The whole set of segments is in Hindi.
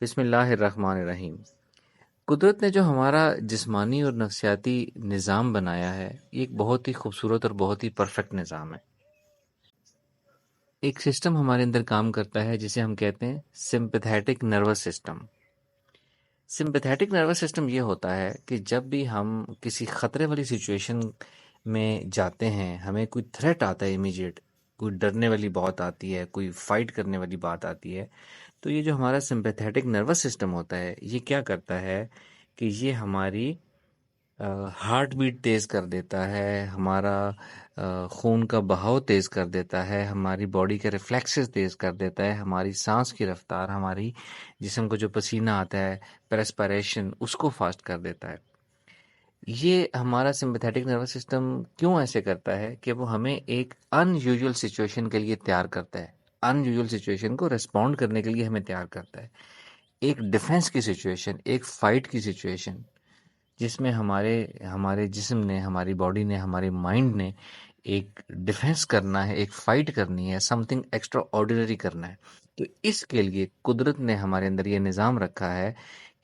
बिस्मिल्लाहिर्रहमानिर्रहीम। कुदरत ने जो हमारा जिस्मानी और नफ्सियाती निज़ाम बनाया है, ये एक बहुत ही खूबसूरत और बहुत ही परफेक्ट निज़ाम है। एक सिस्टम हमारे अंदर काम करता है जिसे हम कहते हैं sympathetic nervous system. Sympathetic nervous system ये होता है कि जब भी हम किसी ख़तरे वाली सिचुएशन में जाते हैं, हमें कोई थ्रेट आता है इमीडिएट, कोई डरने वाली बात आती है, कोई फाइट करने वाली बात आती है, तो ये जो हमारा सिंपैथेटिक नर्वस सिस्टम होता है, ये क्या करता है कि ये हमारी हार्ट बीट तेज़ कर देता है, हमारा खून का बहाव तेज़ कर देता है, हमारी बॉडी के रिफ्लेक्सेस तेज़ कर देता है, हमारी सांस की रफ्तार, हमारी जिस्म को जो पसीना आता है, पेरेस्पिरेशन, उसको फास्ट कर देता है। ये हमारा सिंपैथेटिक नर्वस सिस्टम क्यों ऐसे करता है कि वो हमें एक अनयूजुअल सिचुएशन के लिए तैयार करता है। अनयूजुअल सिचुएशन को रिस्पॉन्ड करने के लिए हमें तैयार करता है। एक डिफेंस की सिचुएशन, एक फाइट की सिचुएशन, जिसमें हमारे हमारे जिस्म ने, हमारी बॉडी ने, हमारे माइंड ने एक डिफेंस करना है, एक फाइट करनी है, समथिंग एक्स्ट्रा ऑर्डिनरी करना है। तो इसके लिए कुदरत ने हमारे अंदर ये निज़ाम रखा है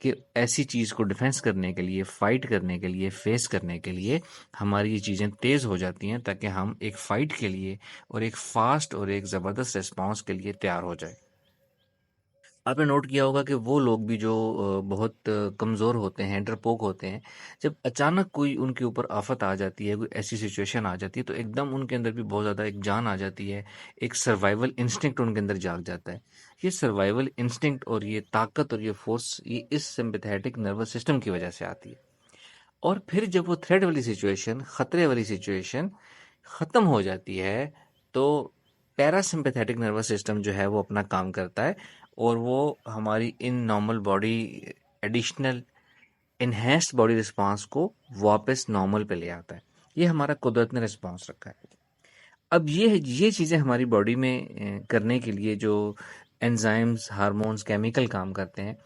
कि ऐसी चीज़ को डिफेंस करने के लिए, फाइट करने के लिए, फेस करने के लिए हमारी ये चीज़ें तेज़ हो जाती हैं, ताकि हम एक फाइट के लिए और एक फास्ट और एक ज़बरदस्त रिस्पॉन्स के लिए तैयार हो जाए। आपने नोट किया होगा कि वो लोग भी जो बहुत कमज़ोर होते हैं, डरपोक होते हैं, जब अचानक कोई उनके ऊपर आफ़त आ जाती है, कोई ऐसी सिचुएशन आ जाती है, तो एकदम उनके अंदर भी बहुत ज़्यादा एक जान आ जाती है, एक सर्वाइवल इंस्टिंक्ट उनके अंदर जाग जाता है। ये सर्वाइवल इंस्टिंक्ट और ये ताकत और ये फ़ोर्स, ये इस सिम्पैथेटिक नर्वस सिस्टम की वजह से आती है। और फिर जब वो थ्रेट वाली सिचुएशन, खतरे वाली सिचुएशन ख़त्म हो जाती है, तो पैरासिम्पैथेटिक नर्वस सिस्टम जो है वो अपना काम करता है और वो हमारी in normal body additional enhanced body response को वापस नॉर्मल पे ले आता है। ये हमारा कुदरत ने रिस्पांस रखा है। अब ये चीज़ें हमारी बॉडी में करने के लिए जो एंजाइम्स, हार्मोन्स, केमिकल काम करते हैं,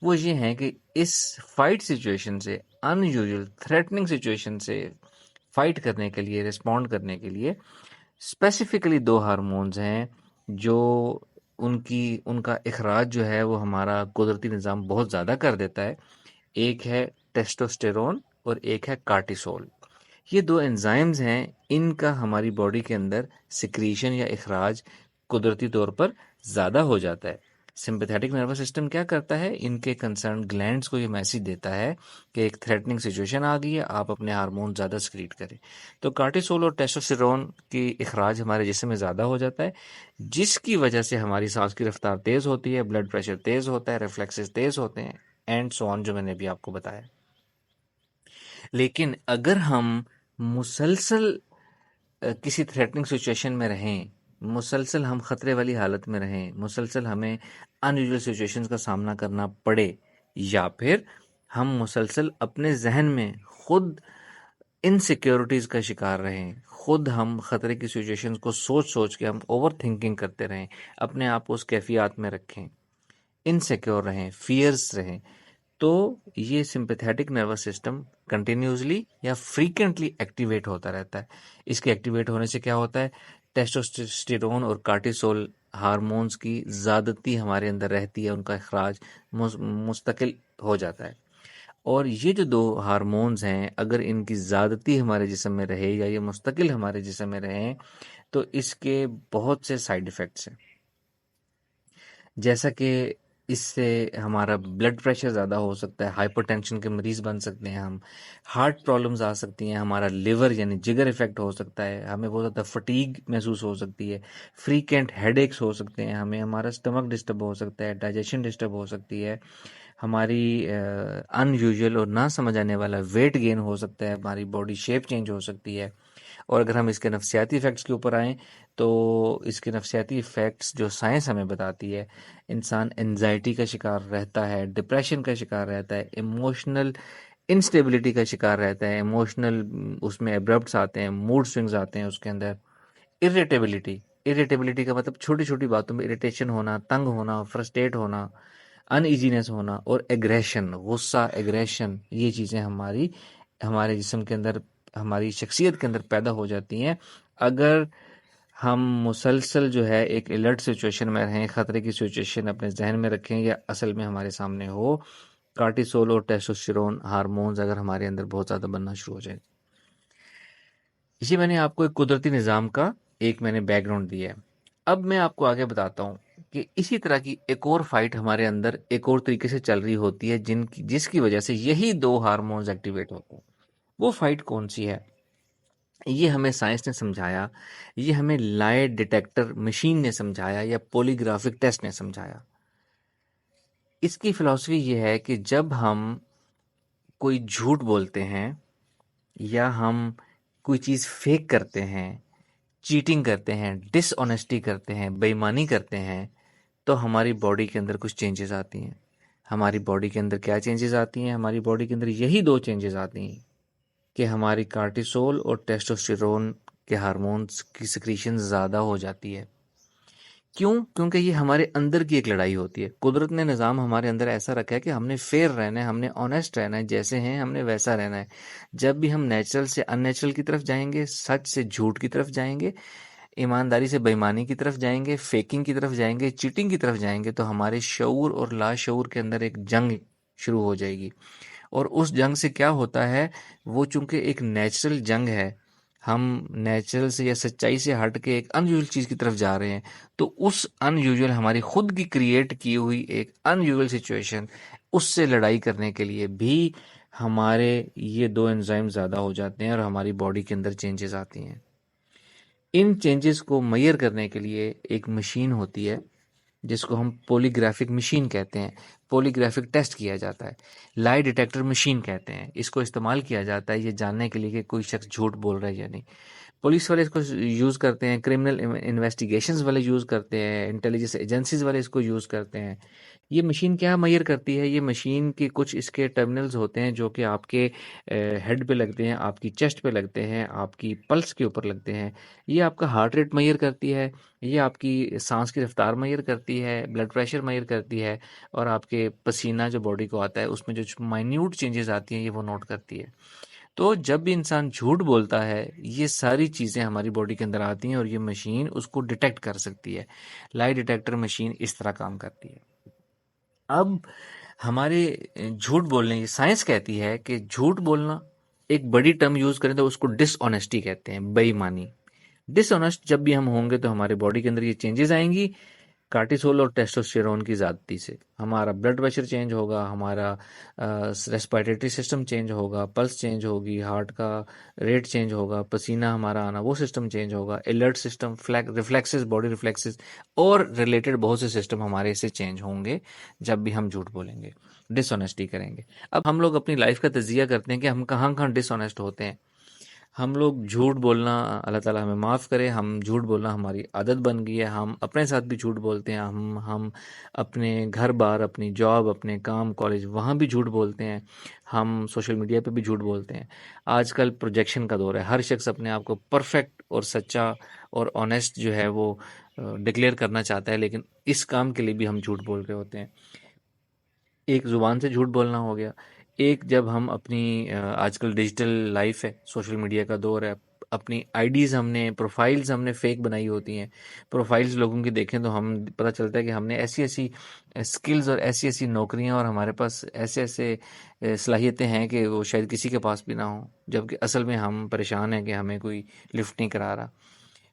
वो ये हैं कि इस फाइट सिचुएशन से, अनयूजुअल थ्रेटनिंग सिचुएशन से फाइट करने के लिए, रिस्पॉन्ड करने के लिए स्पेसिफिकली 2 हार्मोन्स हैं जो उनकी उनका इखराज जो है वो हमारा कुदरती निज़ाम बहुत ज़्यादा कर देता है। एक है टेस्टोस्टेरोन और एक है कार्टिसोल। ये 2 एंजाइम्स हैं, इनका हमारी बॉडी के अंदर सिक्रीशन या इखराज कुदरती तौर पर ज़्यादा हो जाता है। सिंपैथेटिक नर्वस सिस्टम क्या करता है, इनके कंसर्न ग्लैंड्स को ये मैसेज देता है कि एक थ्रेटनिंग सिचुएशन आ गई है, आप अपने हार्मोन ज़्यादा सिक्रीट करें। तो कार्टिसोल और टेस्टोस्टेरोन की इखराज हमारे जिस्म में ज़्यादा हो जाता है, जिसकी वजह से हमारी सांस की रफ्तार तेज़ होती है, ब्लड प्रेशर तेज़ होता है, रिफ्लेक्सेस तेज़ होते हैं एंड सो ऑन, जो मैंने अभी आपको बताया। लेकिन अगर हम मुसलसल किसी थ्रेटनिंग सिचुएशन में रहें, मुसलसल हम खतरे वाली हालत में रहें, मुसलसल हमें अनयूजुअल सिचुएशंस का सामना करना पड़े, या फिर हम मुसलसल अपने जहन में खुद इनसिक्योरिटीज़ का शिकार रहें, खुद हम खतरे की सिचुएशंस को सोच सोच के हम ओवर थिंकिंग करते रहें, अपने आप को उस कैफियत में रखें, इनसिक्योर रहें, फियर्स रहें, तो ये सिंपैथेटिक नर्वस सिस्टम कंटिन्यूअसली या फ्रीक्वेंटली एक्टिवेट होता रहता है। इसके एक्टिवेट होने से क्या होता है, टेस्टोस्टेरोन और कार्टिसोल हार्मोन्स की ज़्यादती हमारे अंदर रहती है, उनका इखराज मुस्तकिल हो जाता है। और ये जो 2 हार्मोन्स हैं, अगर इनकी ज़्यादती हमारे जिस्म में रहे या ये मुस्तकिल हमारे जिस्म में रहें, तो इसके बहुत से साइड इफ़ेक्ट्स हैं। जैसा कि इससे हमारा ब्लड प्रेशर ज़्यादा हो सकता है, हाइपरटेंशन के मरीज़ बन सकते हैं हम, हार्ट प्रॉब्लम्स आ सकती हैं, हमारा लिवर यानी जिगर इफ़ेक्ट हो सकता है, हमें बहुत ज़्यादा फटीग महसूस हो सकती है, फ्रीक्वेंट हेडेक्स हो सकते हैं हमें, हमारा स्टमक डिस्टर्ब हो सकता है, डाइजेशन डिस्टर्ब हो सकती है, हमारी अनयूजुअल और ना समझ आने वाला वेट गेन हो सकता है, हमारी बॉडी शेप चेंज हो सकती है। और अगर हम इसके नफ्सियाती इफ़ेक्ट्स के ऊपर आएँ, तो इसके नफ्सियाती इफ़ेक्ट्स जो साइंस हमें बताती है, इंसान एंग्ज़ायटी का शिकार रहता है, डिप्रेशन का शिकार रहता है, इमोशनल इनस्टेबिलिटी का शिकार रहता है, इमोशनल उसमें एब्रप्ट्स आते हैं, मूड स्विंग्स आते हैं उसके अंदर, इरिटेबिलिटी इरिटेबिलिटी का मतलब छोटी-छोटी बातों में इरिटेशन होना, तंग होना, फ्रस्ट्रेट होना, अनईज़ीनेस होना, और एग्रेशन, गुस्सा, एग्रेशन, ये चीज़ें हमारे जिस्म के अंदर, हमारी शख्सियत के अंदर पैदा हो जाती हैं, अगर हम मुसलसल जो है एक अलर्ट सिचुएशन में रहें, खतरे की सिचुएशन अपने जहन में रखें या असल में हमारे सामने हो, कार्टिसोल और टेस्टोस्टेरोन हार्मोन्स अगर हमारे अंदर बहुत ज़्यादा बनना शुरू हो जाए। ये मैंने आपको एक कुदरती निज़ाम का एक मैंने बैकग्राउंड दिया है। अब मैं आपको आगे बताता हूँ कि इसी तरह की एक और फाइट हमारे अंदर एक और तरीके से चल रही होती है जिसकी वजह से यही दो हार्मोन्स एक्टिवेट होते हैं। वो फाइट कौन सी है? ये हमें साइंस ने समझाया, ये हमें लाई डिटेक्टर मशीन ने समझाया या पॉलीग्राफिक टेस्ट ने समझाया। इसकी फिलॉसफी ये है कि जब हम कोई झूठ बोलते हैं या हम कोई चीज़ फेक करते हैं, चीटिंग करते हैं, डिसऑनेस्टी करते हैं, बेईमानी करते हैं, तो हमारी बॉडी के अंदर कुछ चेंजेस आती हैं। हमारी बॉडी के अंदर क्या चेंजेस आती हैं? हमारी बॉडी के अंदर यही दो चेंजेस आती हैं कि हमारी कार्टिसोल और टेस्टोस्टेरोन के हार्मोन्स की सिक्रीशन ज़्यादा हो जाती है। क्यों? क्योंकि ये हमारे अंदर की एक लड़ाई होती है। कुदरत ने निज़ाम हमारे अंदर ऐसा रखा है कि हमने फेयर रहना है, हमने ऑनेस्ट रहना है, जैसे हैं हमने वैसा रहना है। जब भी हम नेचुरल से अननेचुरल की तरफ जाएंगे, सच से झूठ की तरफ जाएंगे, ईमानदारी से बेईमानी की तरफ जाएंगे, फेकिंग की तरफ जाएंगे, चीटिंग की तरफ जाएंगे, तो हमारे शऊर और लाशऊर के अंदर एक जंग शुरू हो जाएगी। और उस जंग से क्या होता है, वो चूंकि एक नेचुरल जंग है, हम नेचुरल से या सच्चाई से हट के एक अनयूजुअल चीज़ की तरफ जा रहे हैं, तो उस अनयूजुअल हमारी खुद की क्रिएट की हुई एक अनयूजुअल सिचुएशन, उससे लड़ाई करने के लिए भी हमारे ये दो एंजाइम ज़्यादा हो जाते हैं और हमारी बॉडी के अंदर चेंजेस आती हैं। इन चेंजेस को मेजर करने के लिए एक मशीन होती है जिसको हम पॉलीग्राफिक मशीन कहते हैं। पॉलीग्राफिक टेस्ट किया जाता है, लाई डिटेक्टर मशीन कहते हैं। इसको इस्तेमाल किया जाता है ये जानने के लिए कि कोई शख्स झूठ बोल रहा है या नहीं। पुलिस वाले इसको यूज़ करते हैं, क्रिमिनल इन्वेस्टिगेशंस वाले यूज़ करते हैं, इंटेलिजेंस एजेंसीज वाले इसको यूज़ करते हैं। ये मशीन क्या मेजर करती है? ये मशीन के कुछ इसके टर्मिनल्स होते हैं जो कि आपके हेड पे लगते हैं, आपकी चेस्ट पे लगते हैं, आपकी पल्स के ऊपर लगते हैं। ये आपका हार्ट रेट मेजर करती है, ये आपकी सांस की रफ्तार मेजर करती है, ब्लड प्रेशर मेजर करती है, और आपके पसीना जो बॉडी को आता है उसमें जो माइन्यूट चेंजेस आती हैं ये वो नोट करती है। तो जब भी इंसान झूठ बोलता है, ये सारी चीज़ें हमारी बॉडी के अंदर आती हैं और ये मशीन उसको डिटेक्ट कर सकती है। लाई डिटेक्टर मशीन इस तरह काम करती है। अब हमारे झूठ बोलने की साइंस कहती है कि झूठ बोलना, एक बड़ी टर्म यूज़ करें तो उसको डिसऑनेस्टी कहते हैं, बेईमानी। डिसऑनेस्ट जब भी हम होंगे तो हमारे बॉडी के अंदर ये चेंजेस आएंगी, कार्टिसोल और टेस्टोस्टेरोन की ज़्यादती से। हमारा ब्लड प्रेशर चेंज होगा, हमारा रेस्पिरेटरी सिस्टम चेंज होगा, पल्स चेंज होगी, हार्ट का रेट चेंज होगा, पसीना हमारा आना वो सिस्टम चेंज होगा, alert system, reflexes, body reflexes और रिलेटेड बहुत से सिस्टम हमारे इससे चेंज होंगे जब भी हम झूठ बोलेंगे, डिसऑनेस्टी करेंगे। अब हम लोग अपनी लाइफ का तजिया करते हैं कि हम कहाँ कहाँ डिसऑनेस्ट होते हैं। हम लोग झूठ बोलना, अल्लाह ताला हमें माफ़ करे, हम झूठ बोलना हमारी आदत बन गई है। हम अपने साथ भी झूठ बोलते हैं, हम अपने घर बार, अपनी जॉब, अपने काम, कॉलेज, वहाँ भी झूठ बोलते हैं। हम सोशल मीडिया पे भी झूठ बोलते हैं। आजकल प्रोजेक्शन का दौर है, हर शख्स अपने आप को परफेक्ट और सच्चा और ऑनेस्ट जो है वो डिक्लेयर करना चाहता है, लेकिन इस काम के लिए भी हम झूठ बोल रहे होते हैं। एक ज़ुबान से झूठ बोलना हो गया, एक जब हम अपनी आजकल डिजिटल लाइफ है, सोशल मीडिया का दौर है, अपनी आईडीज़ हमने, प्रोफाइल्स हमने फेक बनाई होती हैं। प्रोफाइल्स लोगों की देखें तो हम पता चलता है कि हमने ऐसी ऐसी स्किल्स और ऐसी ऐसी नौकरियां और हमारे पास ऐसे ऐसे सलाहियतें हैं कि वो शायद किसी के पास भी ना हो, जबकि असल में हम परेशान हैं कि हमें कोई लिफ्ट नहीं करा रहा।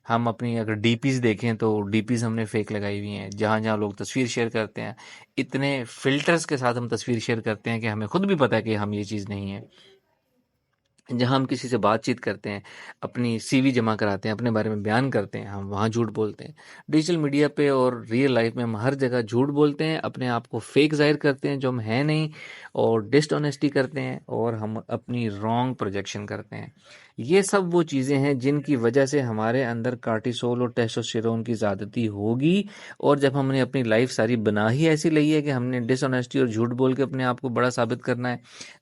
हम अपनी अगर डीपीज़ देखें तो डीपीज़ हमने फेक लगाई हुई हैं। जहाँ जहाँ लोग तस्वीर शेयर करते हैं, इतने फ़िल्टर्स के साथ हम तस्वीर शेयर करते हैं कि हमें खुद भी पता है कि हम ये चीज़ नहीं है। जहाँ हम किसी से बातचीत करते हैं, अपनी सीवी जमा कराते हैं, अपने बारे में बयान करते हैं, हम वहाँ झूठ बोलते हैं। डिजिटल मीडिया पे और रियल लाइफ में हम हर जगह झूठ बोलते हैं, अपने आप को फेक ज़ाहिर करते हैं जो हम हैं नहीं, और डिसऑनेस्टी करते हैं, और हम अपनी रॉन्ग प्रोजेक्शन करते हैं। ये सब वो चीज़ें हैं जिनकी वजह से हमारे अंदर कार्टिसोल और टेस्टोस्टेरोन की ज़्यादती होगी। और जब हमने अपनी लाइफ सारी बना ही ऐसी ली है कि हमने डिसऑनेस्टी और झूठ बोल के अपने आप को बड़ा साबित करना है,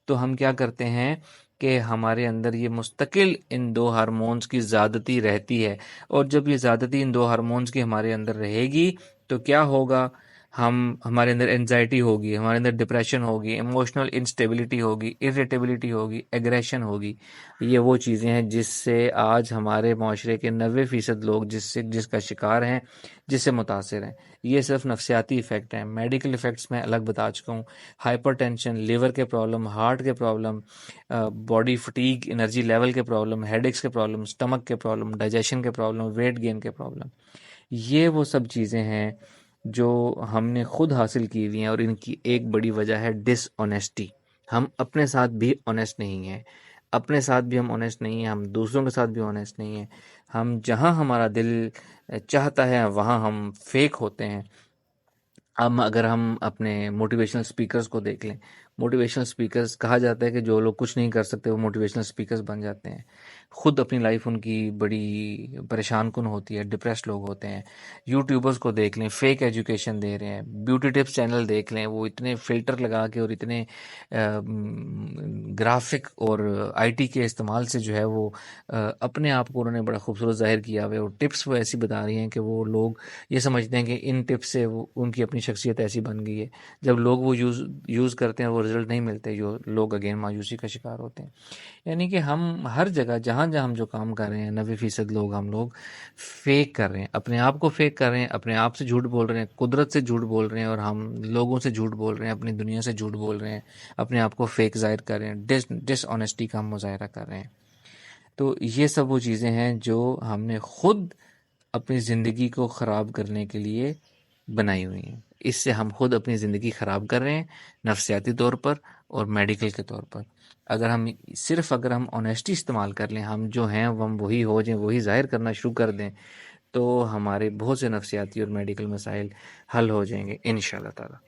तो हम क्या करते हैं कि हमारे अंदर ये मुस्तकिल इन दो हार्मोन्स की ज़्यादती रहती है। और जब ये ज़्यादती इन दो हार्मोन्स की हमारे अंदर रहेगी तो क्या होगा, हमारे अंदर एंजाइटी होगी, हमारे अंदर डिप्रेशन होगी, इमोशनल इंस्टेबिलिटी होगी, इरिटेबिलिटी होगी, एग्रेशन होगी। ये वो चीज़ें हैं जिससे आज हमारे माशरे के 90% लोग जिसका शिकार हैं, जिससे मुतासिर हैं। ये सिर्फ नफ्सियाती इफ़ेक्ट हैं। मेडिकल इफ़ेक्ट्स मैं अलग बता चुका हूँ। हाइपरटेंशन, लिवर के प्रॉब्लम, हार्ट के problem, body fatigue, energy level के प्रॉब्लम, हेडेक्स के प्रॉब्लम, स्टमक के प्रॉब्लम, डाइजेशन के प्रॉब्लम, वेट गेन के प्रॉब्लम। ये वो सब चीज़ें हैं जो हमने खुद हासिल की हुई हैं, और इनकी एक बड़ी वजह है डिसऑनेस्टी। हम अपने साथ भी ऑनेस्ट नहीं हैं, अपने साथ भी हम ऑनेस्ट नहीं हैं, हम दूसरों के साथ भी ऑनेस्ट नहीं हैं। हम जहाँ हमारा दिल चाहता है वहाँ हम फेक होते हैं। अगर हम अपने मोटिवेशनल स्पीकर्स को देख लें, मोटिवेशनल स्पीकर्स, कहा जाता है कि जो लोग कुछ नहीं कर सकते वो मोटिवेशनल स्पीकर्स बन जाते हैं। खुद अपनी लाइफ उनकी बड़ी परेशान कुन होती है, डिप्रेस्ड लोग होते हैं। यूट्यूबर्स को देख लें, फेक एजुकेशन दे रहे हैं। ब्यूटी टिप्स चैनल देख लें, वो इतने फिल्टर लगा के और इतने ग्राफिक और आईटी के इस्तेमाल से जो है वो अपने आप को उन्होंने बड़ा खूबसूरत जाहिर किया हुआ है, और टिप्स वो ऐसी बता रही हैं कि वो लोग ये समझते हैं कि इन टिप्स से वो उनकी अपनी शख्सियत ऐसी बन गई है। जब लोग वो यूज़ करते हैं, वो रिज़ल्ट नहीं मिलते, जो लोग अगेन मायूसी का शिकार होते हैं। यानी कि हम हर जगह जहाँ-जहाँ हम जो काम कर रहे हैं, 90% लोग हम लोग फ़ेक कर रहे हैं, अपने आप को फ़ेक कर रहे हैं, अपने आप से झूठ बोल रहे हैं, कुदरत से झूठ बोल रहे हैं, और हम लोगों से झूठ बोल रहे हैं, अपनी दुनिया से झूठ बोल रहे हैं, अपने आप को फ़ेक ज़ाहिर कर रहे हैं, डिसऑनेस्टी का हम मुज़ाहिरा कर रहे हैं। तो ये सब वो चीज़ें हैं जो हमने खुद अपनी ज़िंदगी को ख़राब करने के लिए बनाई हुई हैं। इससे हम खुद अपनी ज़िंदगी ख़राब कर रहे हैं, नफ्सियाती तौर पर और मेडिकल के तौर पर। अगर हम ऑनेस्टी इस्तेमाल कर लें, हम जो हैं वो हम वही हो जाएँ, वही ज़ाहिर करना शुरू कर दें, तो हमारे बहुत से नफ्सियाती और मेडिकल मसाइल हल हो जाएंगे इंशाअल्लाह ताला।